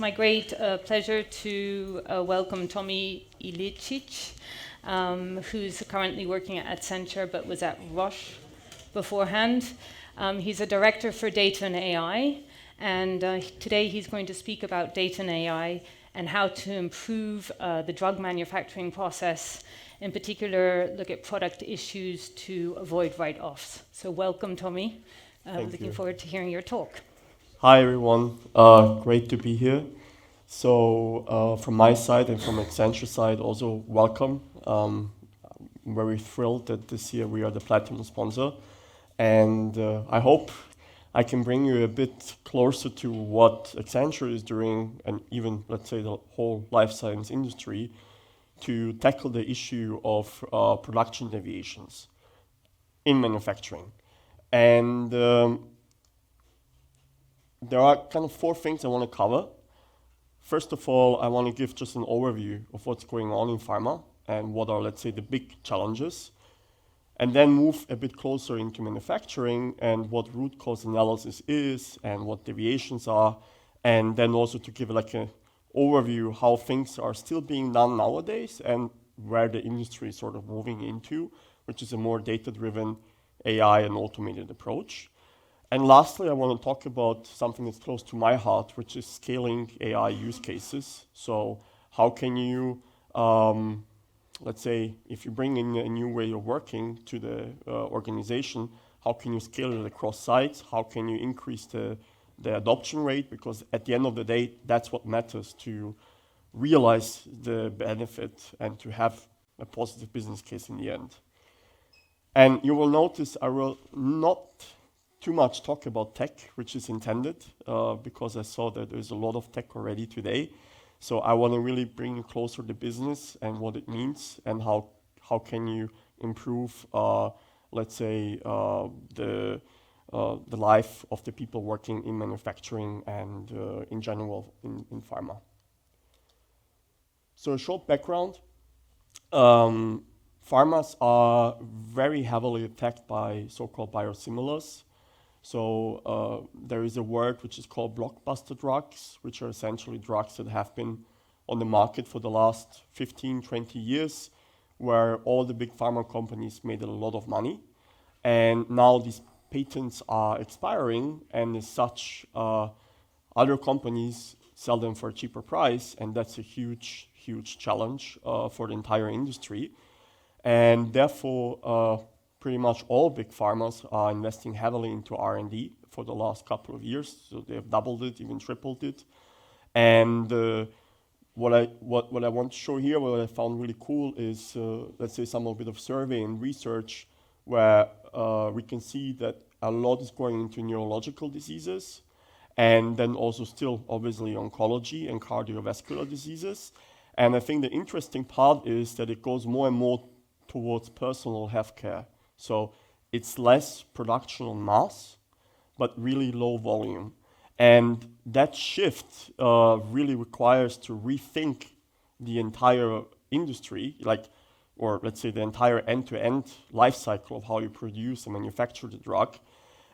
It's my great pleasure to welcome Tommy Ilicic, who's currently working at Accenture but was at Roche beforehand. He's a director for data and AI, and today he's going to speak about data and AI and how to improve the drug manufacturing process, in particular look at product issues to avoid write-offs. So welcome, Tommy. Looking forward to hearing your talk. Hi everyone, great to be here. So from my side and from Accenture side also welcome. I'm very thrilled that this year we are the platinum sponsor, and I hope I can bring you a bit closer to what Accenture is doing, and even let's say the whole life science industry, to tackle the issue of production deviations in manufacturing. And there are kind of four things I want to cover. First of all, I want to give just an overview of what's going on in pharma and what are, let's say, the big challenges, and then move a bit closer into manufacturing and what root cause analysis is and what deviations are, and then also to give like an overview how things are still being done nowadays and where the industry is sort of moving into, which is a more data-driven AI and automated approach. And lastly, I want to talk about something that's close to my heart, which is scaling AI use cases. So how can you, let's say, if you bring in a new way of working to the organization, how can you scale it across sites? How can you increase the adoption rate? Because at the end of the day, that's what matters to realize the benefit and to have a positive business case in the end. And you will notice I will not too much talk about tech, which is intended, because I saw that there's a lot of tech already today. So I want to really bring you closer to business and what it means and how can you improve, let's say, the life of the people working in manufacturing and in general in pharma. So a short background. Pharmas are very heavily attacked by so-called biosimilars. So there is a word which is called blockbuster drugs, which are essentially drugs that have been on the market for the last 15, 20 years, where all the big pharma companies made a lot of money. And now these patents are expiring, and as such, other companies sell them for a cheaper price, and that's a huge, huge challenge for the entire industry. And therefore, pretty much all big pharmas are investing heavily into R&D for the last couple of years. So they have doubled it, even tripled it. And what I want to show here, what I found really cool is, let's say, some bit of survey and research where we can see that a lot is going into neurological diseases, and then also still, obviously, oncology and cardiovascular diseases. And I think the interesting part is that it goes more and more towards personal healthcare. So it's less production en masse, but really low volume. And that shift really requires to rethink the entire industry, or let's say the entire end-to-end life cycle of how you produce and manufacture the drug.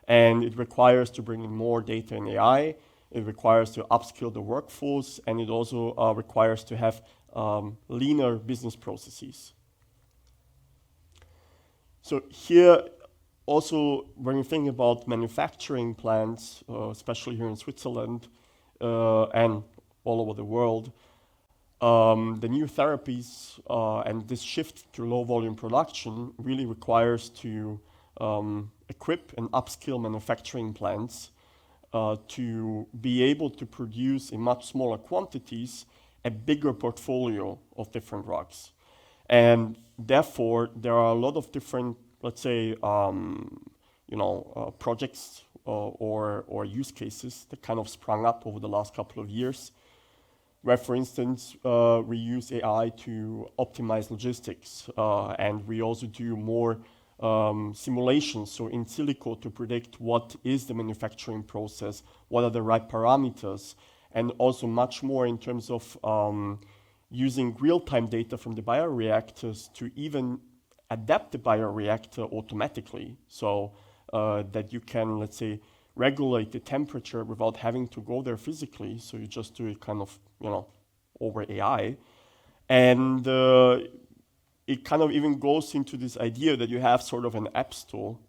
And it requires to bring in more data and AI. It requires to upskill the workforce, and it also requires to have leaner business processes. So here, also, when you think about manufacturing plants, especially here in Switzerland and all over the world, the new therapies and this shift to low-volume production really requires to equip and upskill manufacturing plants to be able to produce in much smaller quantities a bigger portfolio of different drugs. And therefore, there are a lot of different, let's say, projects or use cases that kind of sprung up over the last couple of years, where, for instance, we use AI to optimize logistics, and we also do more simulations, so in silico, to predict what is the manufacturing process, what are the right parameters, and also much more in terms of using real-time data from the bioreactors to even adapt the bioreactor automatically, so that you can, let's say, regulate the temperature without having to go there physically. So you just do it kind of, over AI. And it kind of even goes into this idea that you have sort of an app store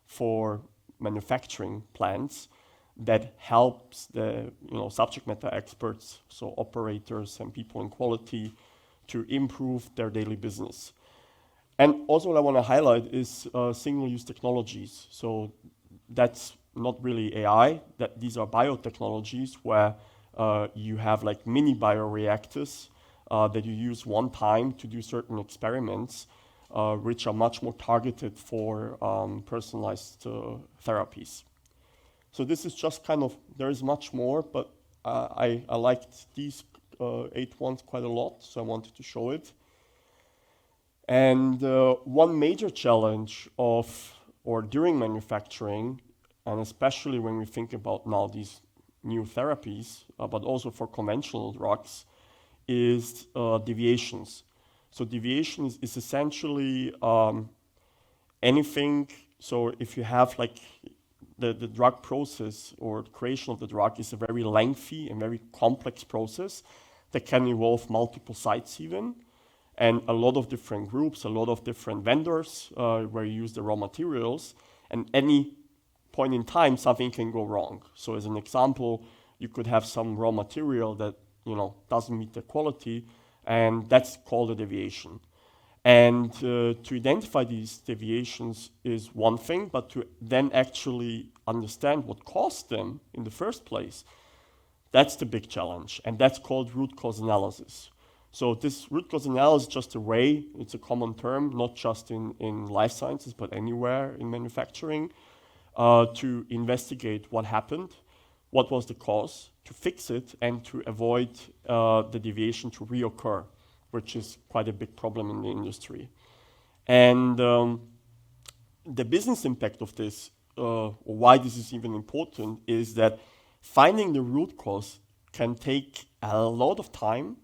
for manufacturing plants that helps the subject matter experts, so operators and people in quality, to improve their daily business. And also what I want to highlight is single-use technologies. So that's not really AI, that these are biotechnologies where you have like mini bioreactors that you use one time to do certain experiments, which are much more targeted for personalized therapies. So this is just kind of, there is much more, but I liked these 8 ones quite a lot, so I wanted to show it. And one major challenge during manufacturing, and especially when we think about now these new therapies, but also for conventional drugs, is deviations. So deviation is essentially anything, so if you have like the drug process or the creation of the drug is a very lengthy and very complex process that can involve multiple sites even, and a lot of different groups, a lot of different vendors where you use the raw materials, and any point in time something can go wrong. So as an example, you could have some raw material that doesn't meet the quality, and that's called a deviation. And to identify these deviations is one thing, but to then actually understand what caused them in the first place, that's the big challenge, and that's called root cause analysis. So this root cause analysis is just a way, it's a common term, not just in life sciences, but anywhere in manufacturing, to investigate what happened, what was the cause, to fix it, and to avoid the deviation to reoccur, which is quite a big problem in the industry. And the business impact of this, or why this is even important, is that finding the root cause can take a lot of time,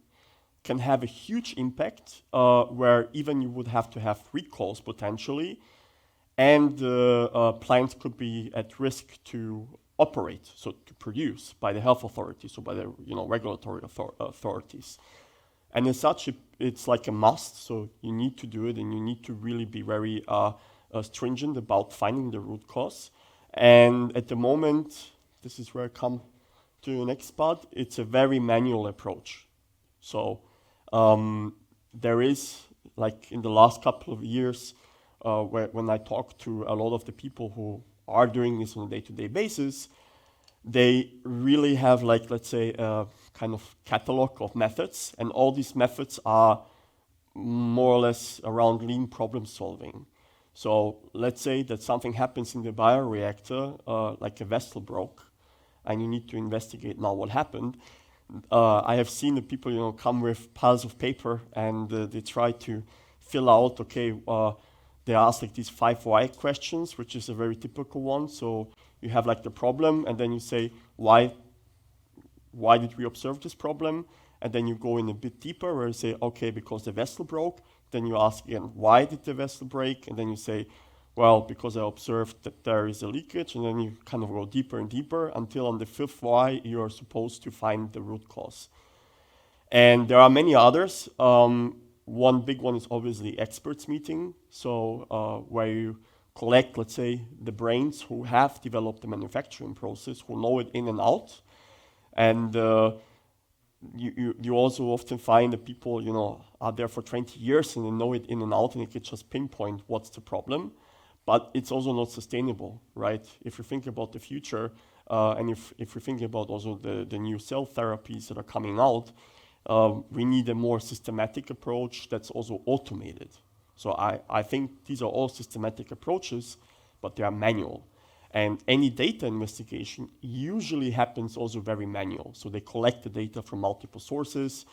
can have a huge impact, where even you would have to have recalls potentially, and plants could be at risk to operate, so to produce by the health authorities, so by the regulatory authorities. And as such, it's like a must, so you need to do it, and you need to really be very stringent about finding the root cause. And at the moment, this is where I come to the next part, it's a very manual approach. So there is, like in the last couple of years, when I talk to a lot of the people who are doing this on a day-to-day basis, they really have, like, let's say, a kind of catalog of methods, and all these methods are more or less around lean problem solving. So let's say that something happens in the bioreactor, like a vessel broke, and you need to investigate now what happened. I have seen the people, come with piles of paper, and they try to fill out, they ask like these 5 why questions, which is a very typical one. So you have like the problem, and then you say, why did we observe this problem? And then you go in a bit deeper where you say, okay, because the vessel broke. Then you ask again, why did the vessel break? And then you say, well, because I observed that there is a leakage. And then you kind of go deeper and deeper until on the 5th why you are supposed to find the root cause. And there are many others. One big one is obviously experts meeting. So where you collect, let's say, the brains who have developed the manufacturing process, who know it in and out. And you also often find that people, are there for 20 years and they know it in and out, and they can just pinpoint what's the problem. But it's also not sustainable, right? If you think about the future, and if we think about also the new cell therapies that are coming out, we need a more systematic approach that's also automated. So I think these are all systematic approaches, but they are manual. And any data investigation usually happens also very manual. So they collect the data from multiple sources,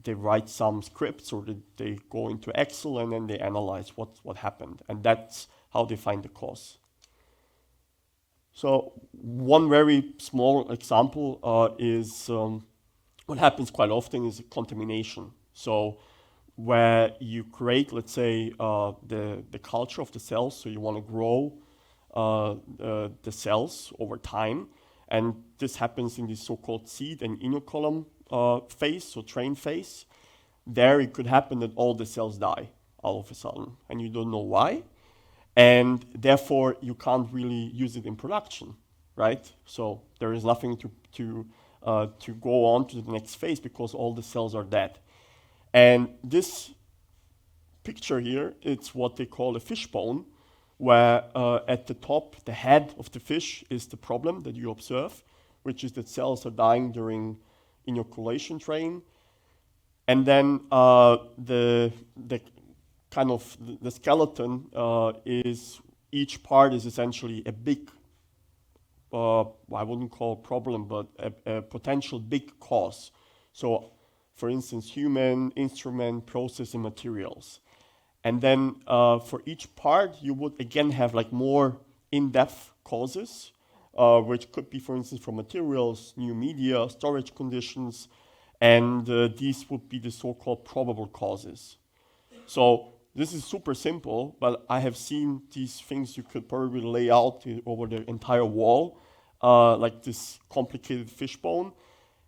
they write some scripts, or they go into Excel, and then they analyze what happened. And that's how they find the cause. So one very small example is what happens quite often is contamination. So where you create, let's say, the culture of the cells, so you want to grow the cells over time. And this happens in the so-called seed and inoculum phase, so train phase. There it could happen that all the cells die all of a sudden, and you don't know why. And therefore, you can't really use it in production, right? So there is nothing to go on to the next phase because all the cells are dead. And this picture here, it's what they call a fishbone, where at the top, the head of the fish is the problem that you observe, which is that cells are dying during inoculation train. And then the kind of the skeleton is, each part is essentially a big, I wouldn't call it problem, but a potential big cause. So for instance, human, instrument, process, and materials. And then for each part, you would again have like more in-depth causes, which could be, for instance, from materials, new media, storage conditions, and these would be the so-called probable causes. So this is super simple, but I have seen these things you could probably lay out over the entire wall, like this complicated fishbone.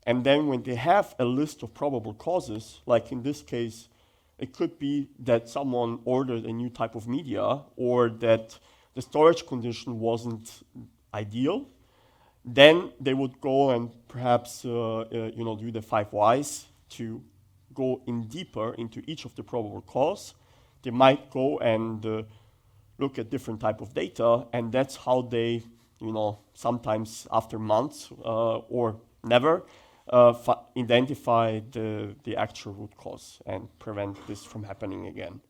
And then when they have a list of probable causes, like in this case, it could be that someone ordered a new type of media or that the storage condition wasn't ideal. Then they would go and perhaps do the 5 whys to go in deeper into each of the probable cause. They might go and look at different type of data, and that's how they, sometimes after months or never, identify the actual root cause and prevent this from happening again.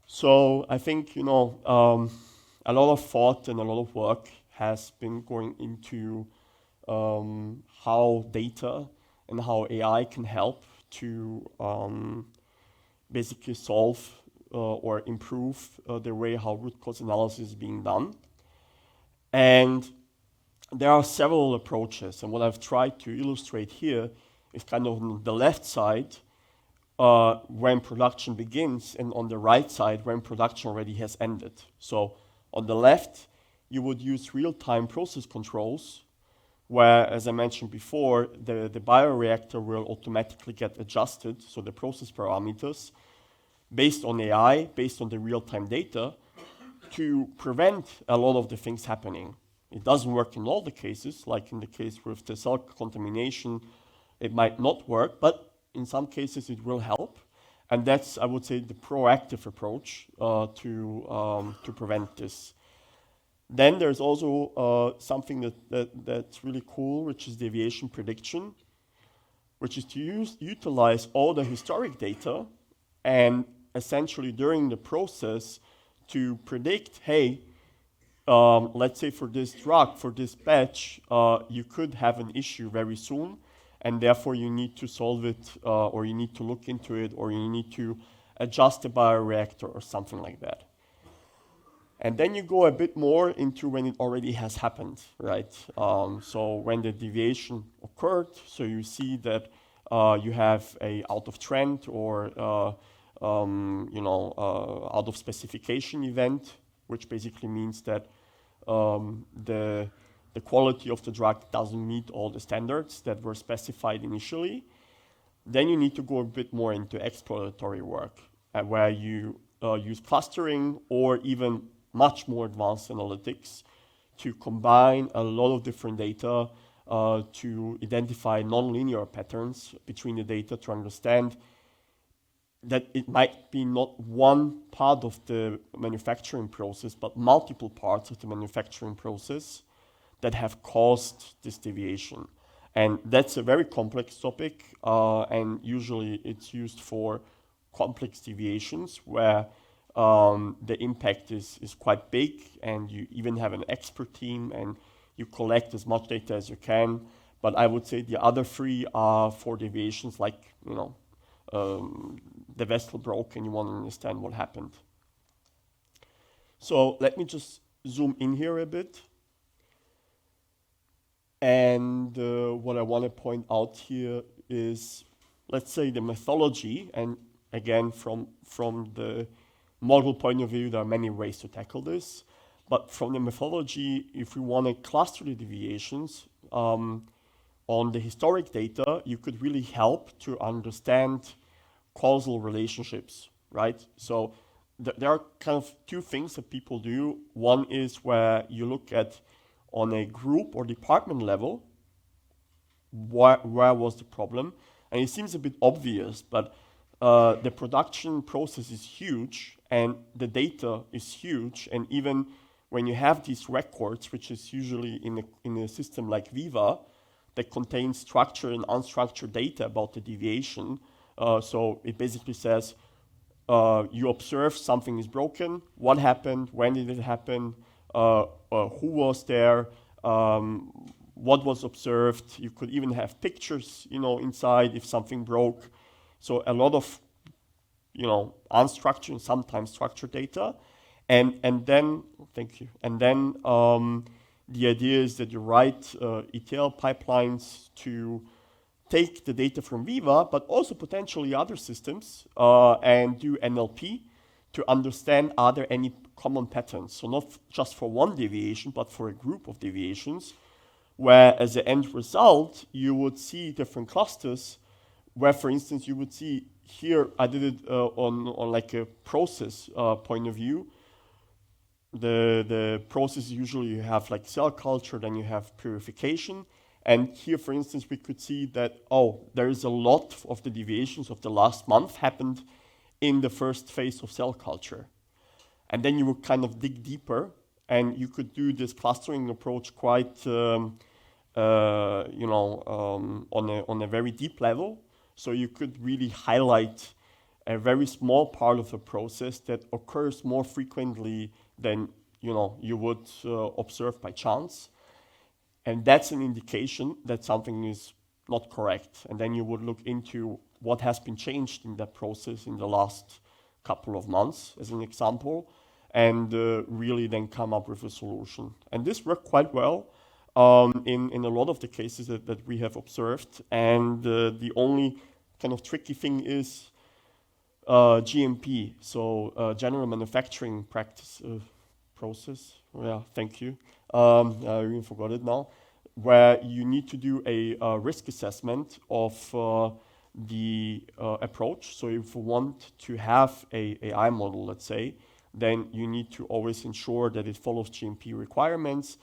So I think, a lot of thought and a lot of work has been going into how data and how AI can help to basically solve or improve the way how root cause analysis is being done. And there are several approaches, and what I've tried to illustrate here is kind of on the left side when production begins, and on the right side when production already has ended. So on the left, you would use real-time process controls, where, as I mentioned before, the bioreactor will automatically get adjusted, so the process parameters, based on AI, based on the real-time data, to prevent a lot of the things happening. It doesn't work in all the cases, like in the case with the cell contamination, it might not work, but in some cases it will help. And that's, I would say, the proactive approach to prevent this. Then there's also something that's really cool, which is deviation prediction, which is to utilize all the historic data and essentially during the process to predict, hey, let's say for this drug, for this batch, you could have an issue very soon, and therefore you need to solve it, or you need to look into it, or you need to adjust the bioreactor or something like that. And then you go a bit more into when it already has happened, right? So when the deviation occurred, so you see that you have a out of trend or out of specification event, which basically means that the quality of the drug doesn't meet all the standards that were specified initially. Then you need to go a bit more into exploratory work, where you use clustering or even much more advanced analytics to combine a lot of different data to identify nonlinear patterns between the data to understand that it might be not one part of the manufacturing process, but multiple parts of the manufacturing process that have caused this deviation. And that's a very complex topic, and usually it's used for complex deviations where the impact is quite big, and you even have an expert team, and you collect as much data as you can. But I would say the other three are for deviations like, the vessel broke and you want to understand what happened. So let me just zoom in here a bit. And what I want to point out here is, let's say, the methodology, and again, from the model point of view, there are many ways to tackle this. But from the methodology, if we want to cluster the deviations on the historic data, you could really help to understand causal relationships, right? So there are kind of two things that people do. One is where you look at on a group or department level, where was the problem? And it seems a bit obvious, but the production process is huge and the data is huge. And even when you have these records, which is usually in a system like Viva, that contains structured and unstructured data about the deviation. So it basically says, you observe something is broken, what happened, when did it happen, who was there, what was observed. You could even have pictures, inside if something broke. So a lot of, unstructured and sometimes structured data. And then, thank you. And then the idea is that you write ETL pipelines to take the data from Viva, but also potentially other systems, and do NLP to understand are there any common patterns. So not just for one deviation, but for a group of deviations, where as an end result, you would see different clusters, where, for instance, you would see here, I did it on like a process point of view. The process usually you have like cell culture, then you have purification. And here, for instance, we could see that, there is a lot of the deviations of the last month happened in the first phase of cell culture. And then you would kind of dig deeper, and you could do this clustering approach quite, on a very deep level. So you could really highlight a very small part of the process that occurs more frequently than you would observe by chance. And that's an indication that something is not correct. And then you would look into what has been changed in that process in the last couple of months, as an example, and really then come up with a solution. And this worked quite well in a lot of the cases that we have observed. And the only kind of tricky thing is GMP, so general manufacturing practice process. Yeah, thank you. I even forgot it now. Where you need to do a risk assessment of the approach. So if you want to have a AI model, let's say, then you need to always ensure that it follows GMP requirements.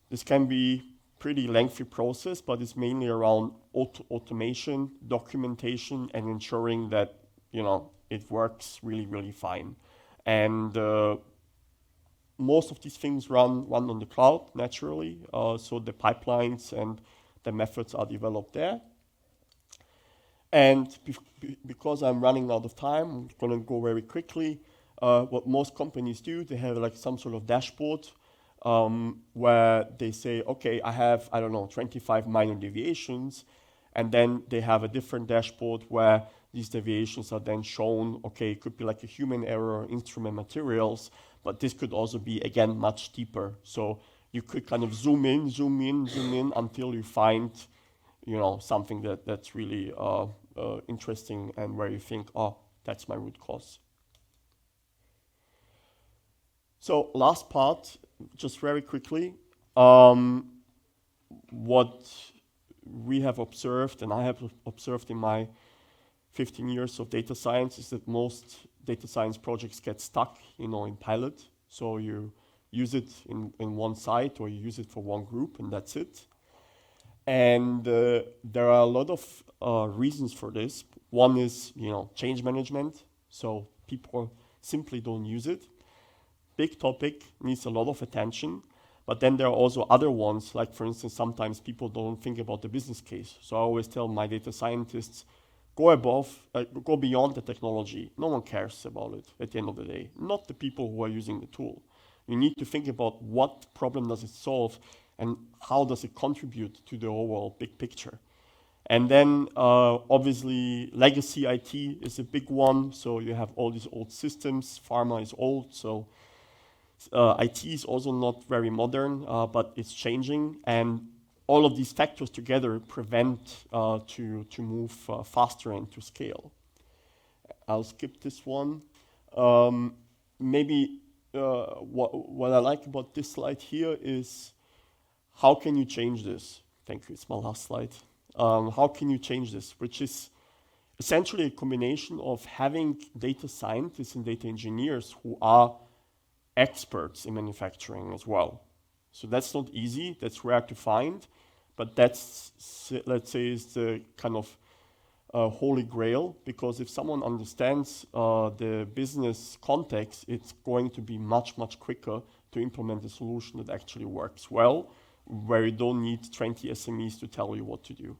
This can be pretty lengthy process, but it's mainly around automation, documentation, and ensuring that it works really, really fine. And most of these things run on the cloud naturally, so the pipelines and the methods are developed there. And because I'm running out of time, I'm going to go very quickly. What most companies do, they have like some sort of dashboard where they say, okay, I have, 25 minor deviations, and then they have a different dashboard where these deviations are then shown. Okay, it could be like a human error, instrument materials, but this could also be, again, much deeper. So you could kind of zoom in until you find, something that's really interesting and where you think, that's my root cause. So last part, just very quickly, what we have observed, and I have observed in my 15 years of data science, is that most data science projects get stuck, in pilot. So you use it in one site, or you use it for one group, and that's it. And there are a lot of reasons for this. One is, change management. So people simply don't use it. Big topic, needs a lot of attention. But then there are also other ones, like for instance, sometimes people don't think about the business case. So I always tell my data scientists, go beyond the technology. No one cares about it at the end of the day, not the people who are using the tool. You need to think about what problem does it solve and how does it contribute to the overall big picture. And then obviously legacy IT is a big one. So you have all these old systems. Pharma is old, so IT is also not very modern, but it's changing. And all of these factors together prevent to move faster and to scale. I'll skip this one. Maybe what I like about this slide here is how can you change this? Thank you, it's my last slide. How can you change this? Which is essentially a combination of having data scientists and data engineers who are experts in manufacturing as well. So that's not easy, that's rare to find, but that's, let's say, is the kind of holy grail, because if someone understands the business context, it's going to be much, much quicker to implement a solution that actually works well, where you don't need 20 SMEs to tell you what to do.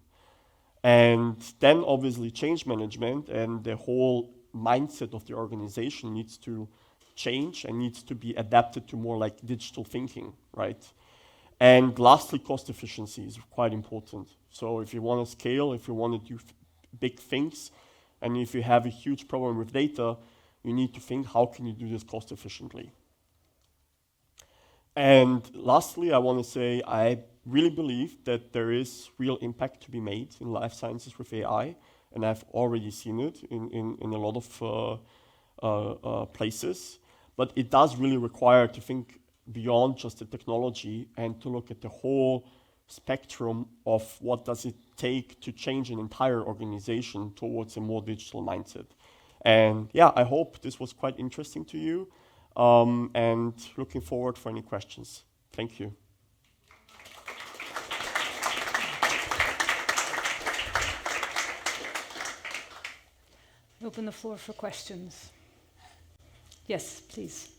And then obviously change management and the whole mindset of the organization needs to change and needs to be adapted to more like digital thinking, right? And lastly, cost efficiency is quite important. So if you want to scale, if you want to do big things, and if you have a huge problem with data, you need to think how can you do this cost efficiently. And lastly, I want to say I really believe that there is real impact to be made in life sciences with AI, and I've already seen it in a lot of places. But it does really require to think beyond just the technology and to look at the whole spectrum of what does it take to change an entire organization towards a more digital mindset. And yeah, I hope this was quite interesting to you, and looking forward for any questions. Thank you. Open the floor for questions. Yes, please.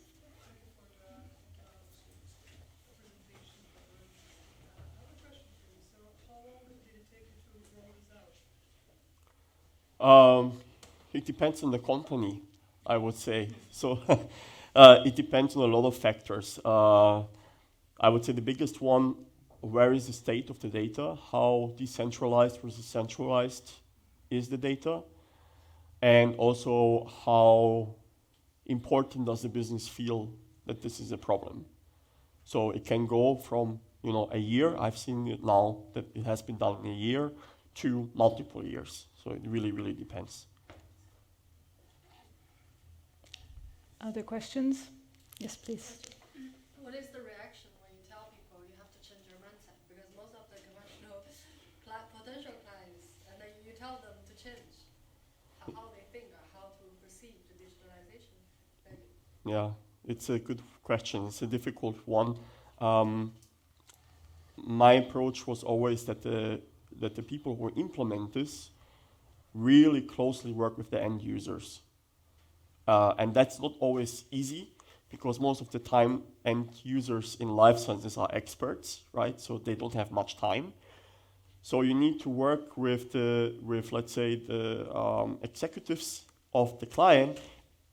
It depends on the company, I would say. So it depends on a lot of factors. I would say the biggest one, where is the state of the data? How decentralized versus centralized is the data? And also how important does the business feel that this is a problem? So it can go from a year, I've seen it now that it has been done in a year, to multiple years. So it really, really depends. Other questions? Yes, please. What is the reaction when you tell people you have to change your mindset? Because most of the conventional potential clients, and then you tell them to change how they think or how to perceive the digitalization. Yeah, it's a good question. It's a difficult one. My approach was always that the people who implement this really closely work with the end users. And that's not always easy, because most of the time end users in life sciences are experts, right? So they don't have much time. So you need to work with let's say the executives of the client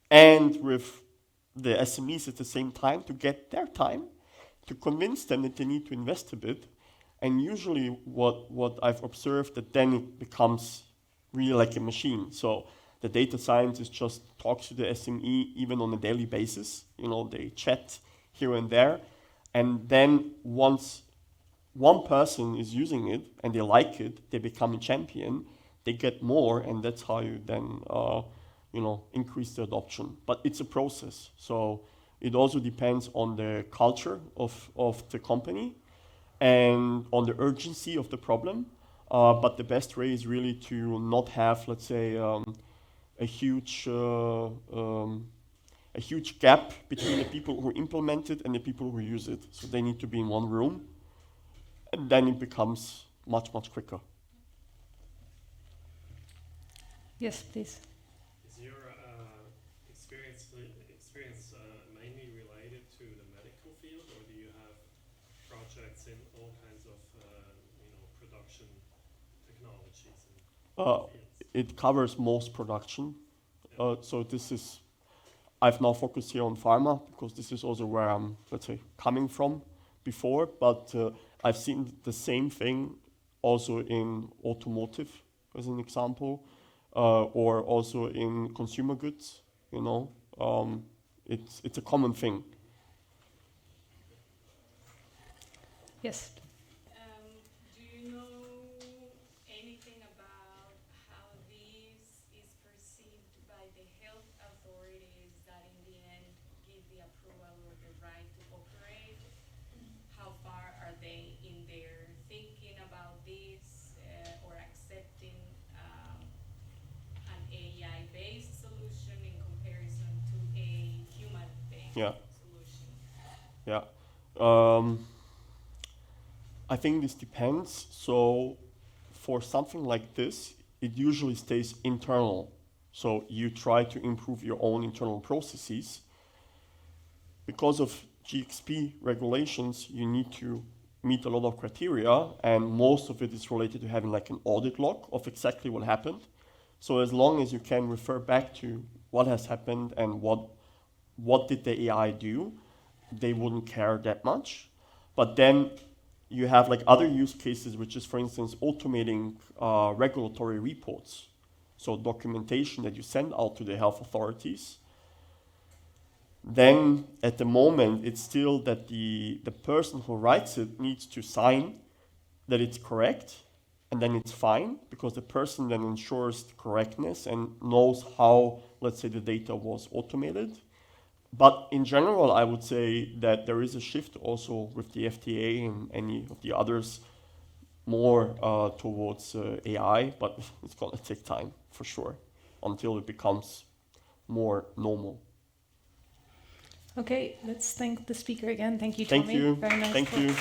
and with the SMEs at the same time to get their time, to convince them that they need to invest a bit. And usually what I've observed, that then it becomes really like a machine. So the data scientist just talks to the SME even on a daily basis. They chat here and there. And then once one person is using it and they like it, they become a champion, they get more, and that's how you then increase the adoption. But it's a process. So it also depends on the culture of the company and on the urgency of the problem. But the best way is really to not have, let's say, a huge gap between the people who implement it and the people who use it. So they need to be in one room, and then it becomes much, much quicker. Yes, please. Is your experience mainly related to the medical field, or do you have projects in all kinds of production technologies and fields? It covers most production. So I've now focused here on pharma, because this is also where I'm, let's say, coming from before, but I've seen the same thing also in automotive, as an example, or also in consumer goods. It's a common thing. Yes. Do you know anything about how this is perceived by the health authorities that Yeah. solution? Yeah. I think this depends. So for something like this, it usually stays internal. So you try to improve your own internal processes. Because of GXP regulations, you need to meet a lot of criteria, and most of it is related to having like an audit log of exactly what happened. So as long as you can refer back to what has happened and what did the AI do, they wouldn't care that much. But then you have like other use cases, which is, for instance, automating regulatory reports. So documentation that you send out to the health authorities. Then at the moment, it's still that the person who writes it needs to sign that it's correct, and then it's fine, because the person then ensures the correctness and knows how, let's say, the data was automated. But in general, I would say that there is a shift also with the FDA and any of the others more towards AI, but it's going to take time for sure until it becomes more normal. Okay, let's thank the speaker again. Thank you, Thank Tommy. you. Very nice Thank talk. you.